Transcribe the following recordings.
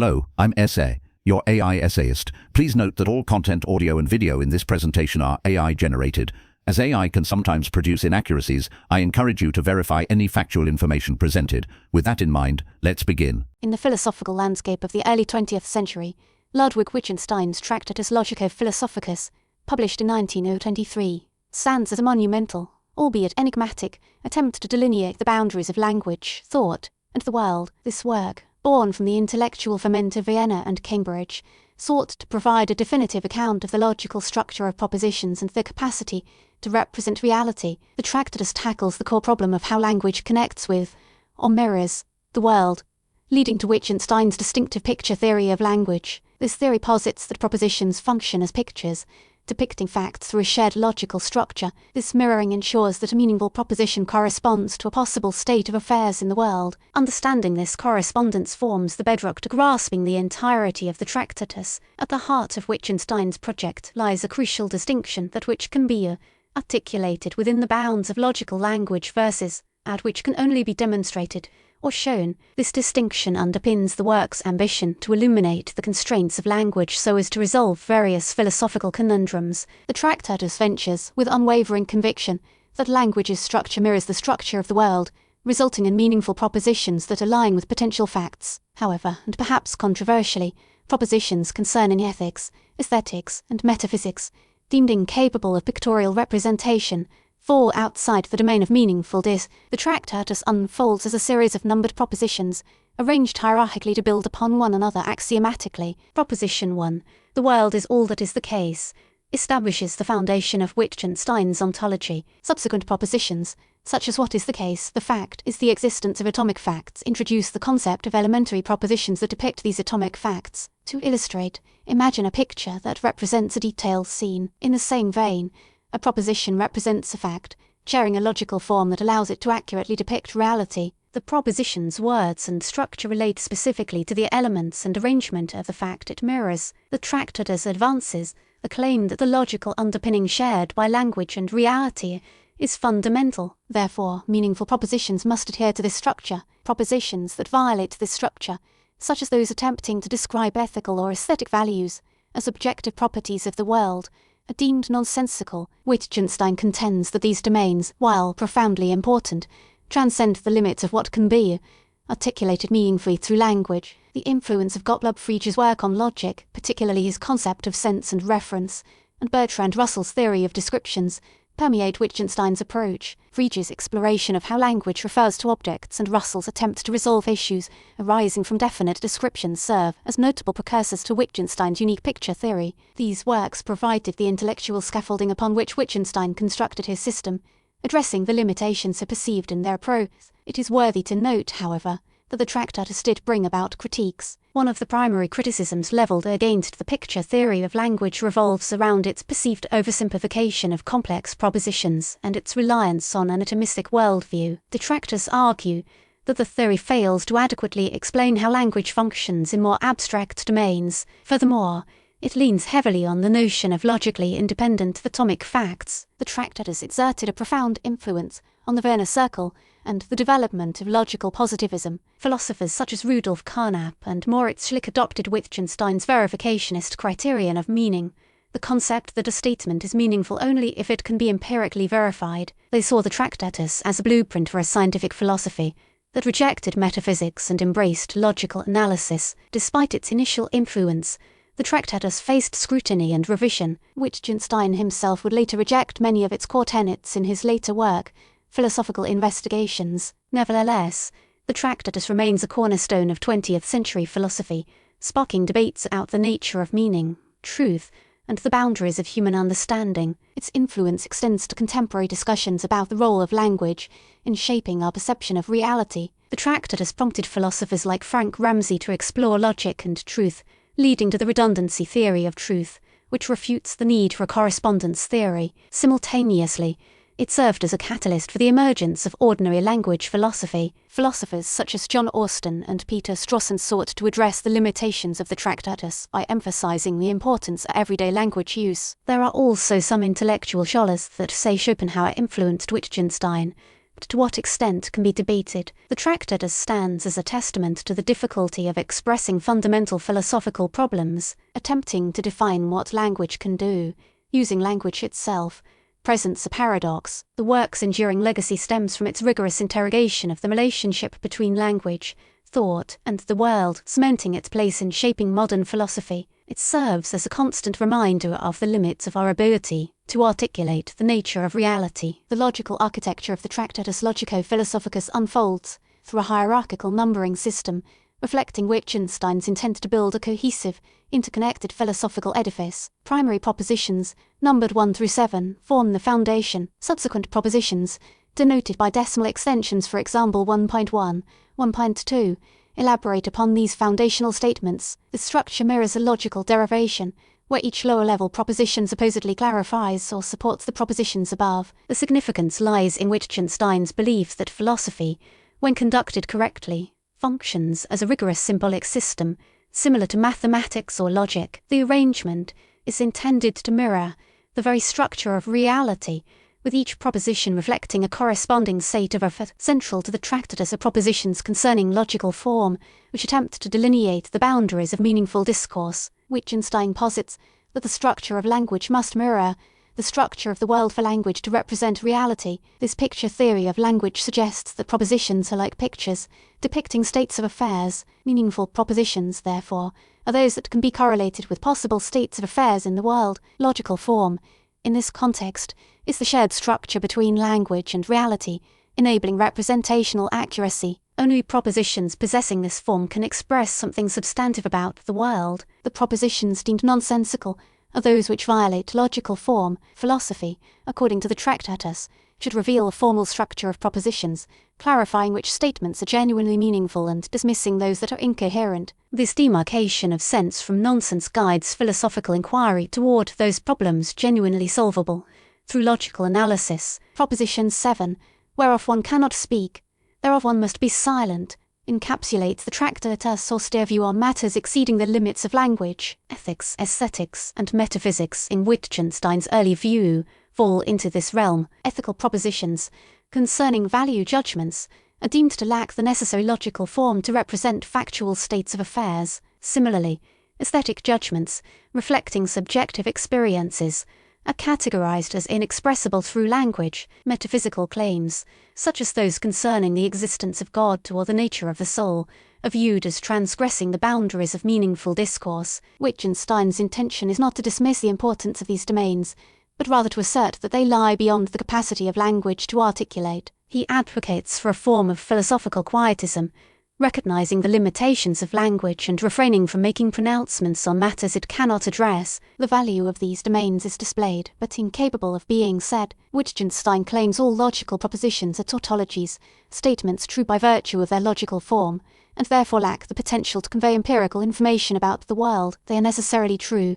Hello, I'm Essay, your AI essayist. Please note that all content, audio and video in this presentation are AI generated. As AI can sometimes produce inaccuracies, I encourage you to verify any factual information presented. With that in mind, let's begin. In the philosophical landscape of the early 20th century, Ludwig Wittgenstein's Tractatus Logico-Philosophicus, published in 1923, stands as a monumental, albeit enigmatic, attempt to delineate the boundaries of language, thought, and the world. This work, born from the intellectual ferment of Vienna and Cambridge, sought to provide a definitive account of the logical structure of propositions and their capacity to represent reality. The Tractatus tackles the core problem of how language connects with, or mirrors, the world, leading to Wittgenstein's distinctive picture theory of language. This theory posits that propositions function as pictures, depicting facts through a shared logical structure. This mirroring ensures that a meaningful proposition corresponds to a possible state of affairs in the world. Understanding this correspondence forms the bedrock to grasping the entirety of the Tractatus. At the heart of Wittgenstein's project lies a crucial distinction that which can be articulated within the bounds of logical language versus that which can only be demonstrated or shown. This distinction underpins the work's ambition to illuminate the constraints of language so as to resolve various philosophical conundrums. The Tractatus ventures with unwavering conviction that language's structure mirrors the structure of the world, resulting in meaningful propositions that align with potential facts. However, and perhaps controversially, propositions concerning ethics, aesthetics, and metaphysics, deemed incapable of pictorial representation, fall outside the domain of meaningful The Tractatus unfolds as a series of numbered propositions, arranged hierarchically to build upon one another axiomatically. Proposition 1, the world is all that is the case, establishes the foundation of Wittgenstein's ontology. Subsequent propositions, such as what is the case, the fact is the existence of atomic facts, introduce the concept of elementary propositions that depict these atomic facts. To illustrate, imagine a picture that represents a detailed scene. In the same vein, a proposition represents a fact, sharing a logical form that allows it to accurately depict reality. The proposition's words and structure relate specifically to the elements and arrangement of the fact it mirrors. The Tractatus advances the claim that the logical underpinning shared by language and reality is fundamental. Therefore, meaningful propositions must adhere to this structure. Propositions that violate this structure, such as those attempting to describe ethical or aesthetic values as objective properties of the world, are deemed nonsensical. Wittgenstein contends that these domains, while profoundly important, transcend the limits of what can be articulated meaningfully through language. The influence of Gottlob Frege's work on logic, particularly his concept of sense and reference, and Bertrand Russell's theory of descriptions, permeate Wittgenstein's approach. Frege's exploration of how language refers to objects and Russell's attempt to resolve issues arising from definite descriptions serve as notable precursors to Wittgenstein's unique picture theory. These works provided the intellectual scaffolding upon which Wittgenstein constructed his system, addressing the limitations he perceived in their approach. It is worthy to note, however, that the Tractatus did bring about critiques. One of the primary criticisms levelled against the picture theory of language revolves around its perceived oversimplification of complex propositions and its reliance on an atomistic worldview. Detractors argue that the theory fails to adequately explain how language functions in more abstract domains. Furthermore, it leans heavily on the notion of logically independent atomic facts. The Tractatus exerted a profound influence on the Vienna Circle and the development of logical positivism. Philosophers such as Rudolf Carnap and Moritz Schlick adopted Wittgenstein's verificationist criterion of meaning, the concept that a statement is meaningful only if it can be empirically verified. They saw the Tractatus as a blueprint for a scientific philosophy that rejected metaphysics and embraced logical analysis. Despite its initial influence, the Tractatus faced scrutiny and revision. Wittgenstein himself would later reject many of its core tenets in his later work, Philosophical Investigations. Nevertheless, the Tractatus remains a cornerstone of 20th century philosophy, sparking debates about the nature of meaning, truth, and the boundaries of human understanding. Its influence extends to contemporary discussions about the role of language in shaping our perception of reality. The Tractatus prompted philosophers like Frank Ramsey to explore logic and truth, leading to the redundancy theory of truth, which refutes the need for a correspondence theory. Simultaneously, it served as a catalyst for the emergence of ordinary language philosophy. Philosophers such as John Austin and Peter Strawson sought to address the limitations of the Tractatus by emphasizing the importance of everyday language use. There are also some intellectual scholars that say Schopenhauer influenced Wittgenstein, but to what extent can be debated. The Tractatus stands as a testament to the difficulty of expressing fundamental philosophical problems, attempting to define what language can do, using language itself, presents a paradox. The work's enduring legacy stems from its rigorous interrogation of the relationship between language, thought, and the world, cementing its place in shaping modern philosophy. It serves as a constant reminder of the limits of our ability to articulate the nature of reality. The logical architecture of the Tractatus Logico-Philosophicus unfolds through a hierarchical numbering system, reflecting Wittgenstein's intent to build a cohesive, interconnected philosophical edifice. Primary propositions, numbered 1 through 7, form the foundation. Subsequent propositions, denoted by decimal extensions, for example 1.1, 1.2, elaborate upon these foundational statements. The structure mirrors a logical derivation, where each lower-level proposition supposedly clarifies or supports the propositions above. The significance lies in Wittgenstein's belief that philosophy, when conducted correctly, functions as a rigorous symbolic system, similar to mathematics or logic. The arrangement is intended to mirror the very structure of reality, with each proposition reflecting a corresponding state of affect. Central to the Tractatus are propositions concerning logical form, which attempt to delineate the boundaries of meaningful discourse. Wittgenstein posits that the structure of language must mirror the structure of the world for language to represent reality. This picture theory of language suggests that propositions are like pictures, depicting states of affairs. Meaningful propositions, therefore, are those that can be correlated with possible states of affairs in the world. Logical form, in this context, is the shared structure between language and reality, enabling representational accuracy. Only propositions possessing this form can express something substantive about the world. The propositions deemed nonsensical are those which violate logical form. Philosophy, according to the Tractatus, should reveal a formal structure of propositions, clarifying which statements are genuinely meaningful and dismissing those that are incoherent. This demarcation of sense from nonsense guides philosophical inquiry toward those problems genuinely solvable through logical analysis. Proposition 7, whereof one cannot speak, thereof one must be silent, encapsulates the Tractatus' austere view on matters exceeding the limits of language. Ethics, aesthetics, and metaphysics, in Wittgenstein's early view, fall into this realm. Ethical propositions concerning value judgments are deemed to lack the necessary logical form to represent factual states of affairs. Similarly, aesthetic judgments, reflecting subjective experiences, are categorized as inexpressible through language. Metaphysical claims, such as those concerning the existence of God or the nature of the soul, are viewed as transgressing the boundaries of meaningful discourse. Wittgenstein's intention is not to dismiss the importance of these domains, but rather to assert that they lie beyond the capacity of language to articulate. He advocates for a form of philosophical quietism, recognizing the limitations of language and refraining from making pronouncements on matters it cannot address. The value of these domains is displayed, but incapable of being said. Wittgenstein claims all logical propositions are tautologies, statements true by virtue of their logical form, and therefore lack the potential to convey empirical information about the world. They are necessarily true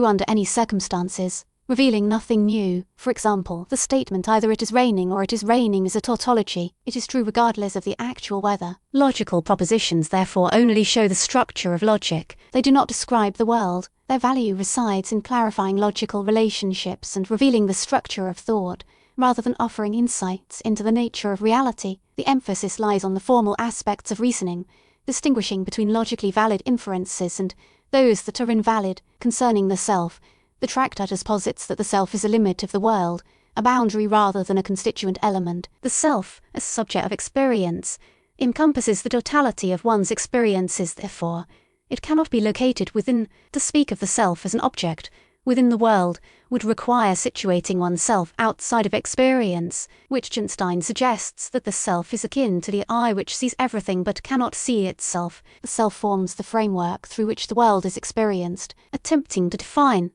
under any circumstances, revealing nothing new. For example, the statement either it is raining or it is raining is a tautology. It is true regardless of the actual weather. Logical propositions therefore only show the structure of logic. They do not describe the world. Their value resides in clarifying logical relationships and revealing the structure of thought, rather than offering insights into the nature of reality. The emphasis lies on the formal aspects of reasoning, distinguishing between logically valid inferences and those that are invalid. Concerning the self, the Tractatus posits that the self is a limit of the world, a boundary rather than a constituent element. The self, as subject of experience, encompasses the totality of one's experiences. Therefore, it cannot be located within. To speak of the self as an object within the world would require situating oneself outside of experience. Wittgenstein suggests that the self is akin to the eye which sees everything but cannot see itself. The self forms the framework through which the world is experienced. Attempting to define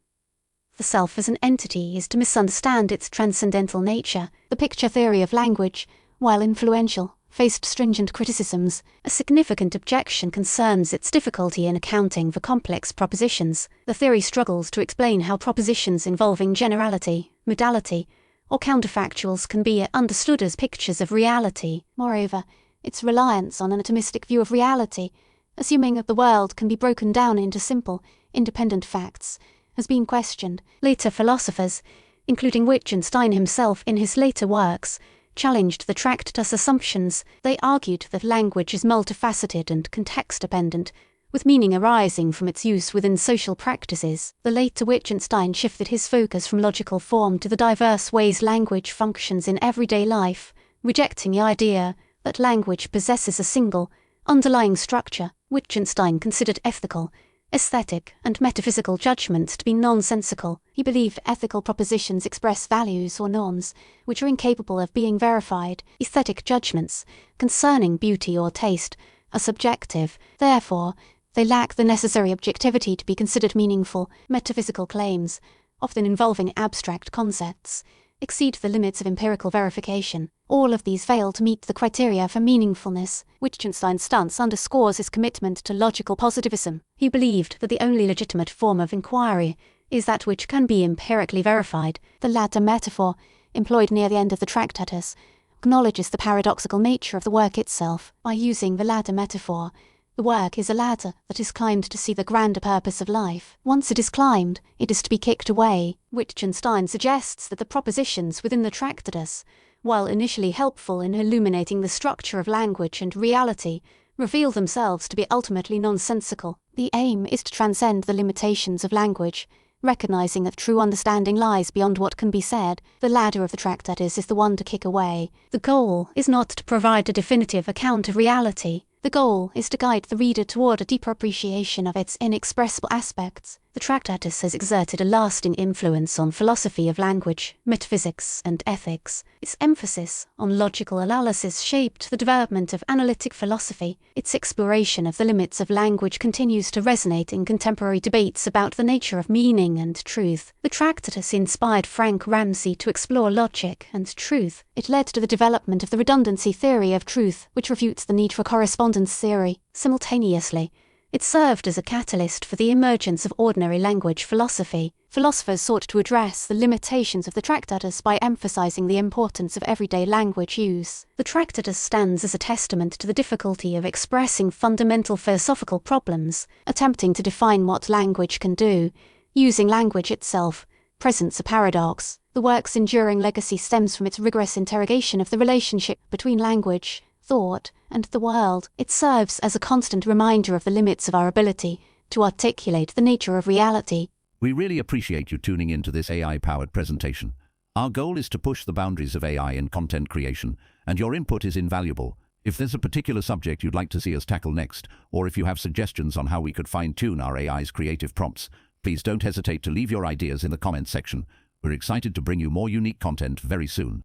the self as an entity is to misunderstand its transcendental nature. The picture theory of language, while influential, faced stringent criticisms. A significant objection concerns its difficulty in accounting for complex propositions. The theory struggles to explain how propositions involving generality, modality, or counterfactuals can be understood as pictures of reality. Moreover, its reliance on an atomistic view of reality, assuming that the world can be broken down into simple, independent facts, has been questioned. Later philosophers, including Wittgenstein himself in his later works, challenged the Tractatus assumptions. They argued that language is multifaceted and context-dependent, with meaning arising from its use within social practices. The later Wittgenstein shifted his focus from logical form to the diverse ways language functions in everyday life, rejecting the idea that language possesses a single, underlying structure. Wittgenstein considered ethical, aesthetic, and metaphysical judgments to be nonsensical. He believed ethical propositions express values or norms which are incapable of being verified. Aesthetic judgments, concerning beauty or taste, are subjective. Therefore, they lack the necessary objectivity to be considered meaningful. Metaphysical claims, often involving abstract concepts, exceed the limits of empirical verification. All of these fail to meet the criteria for meaningfulness. Wittgenstein's stance underscores his commitment to logical positivism. He believed that the only legitimate form of inquiry is that which can be empirically verified. The ladder metaphor, employed near the end of the Tractatus, acknowledges the paradoxical nature of the work itself. By using the ladder metaphor, the work is a ladder that is climbed to see the grander purpose of life. Once it is climbed, it is to be kicked away. Wittgenstein suggests that the propositions within the Tractatus, while initially helpful in illuminating the structure of language and reality, reveal themselves to be ultimately nonsensical. The aim is to transcend the limitations of language, recognizing that true understanding lies beyond what can be said. The ladder of the Tractatus is the one to kick away. The goal is not to provide a definitive account of reality. The goal is to guide the reader toward a deeper appreciation of its inexpressible aspects. The Tractatus has exerted a lasting influence on philosophy of language, metaphysics, and ethics. Its emphasis on logical analysis shaped the development of analytic philosophy. Its exploration of the limits of language continues to resonate in contemporary debates about the nature of meaning and truth. The Tractatus inspired Frank Ramsey to explore logic and truth. It led to the development of the redundancy theory of truth, which refutes the need for correspondence theory. Simultaneously, it served as a catalyst for the emergence of ordinary language philosophy. Philosophers sought to address the limitations of the Tractatus by emphasizing the importance of everyday language use. The Tractatus stands as a testament to the difficulty of expressing fundamental philosophical problems. Attempting to define what language can do, using language itself, presents a paradox. The work's enduring legacy stems from its rigorous interrogation of the relationship between language, thought, and the world. It serves as a constant reminder of the limits of our ability to articulate the nature of reality. We really appreciate you tuning into this AI-powered presentation. Our goal is to push the boundaries of AI in content creation, and your input is invaluable. If there's a particular subject you'd like to see us tackle next, or if you have suggestions on how we could fine-tune our AI's creative prompts, please don't hesitate to leave your ideas in the comments section. We're excited to bring you more unique content very soon.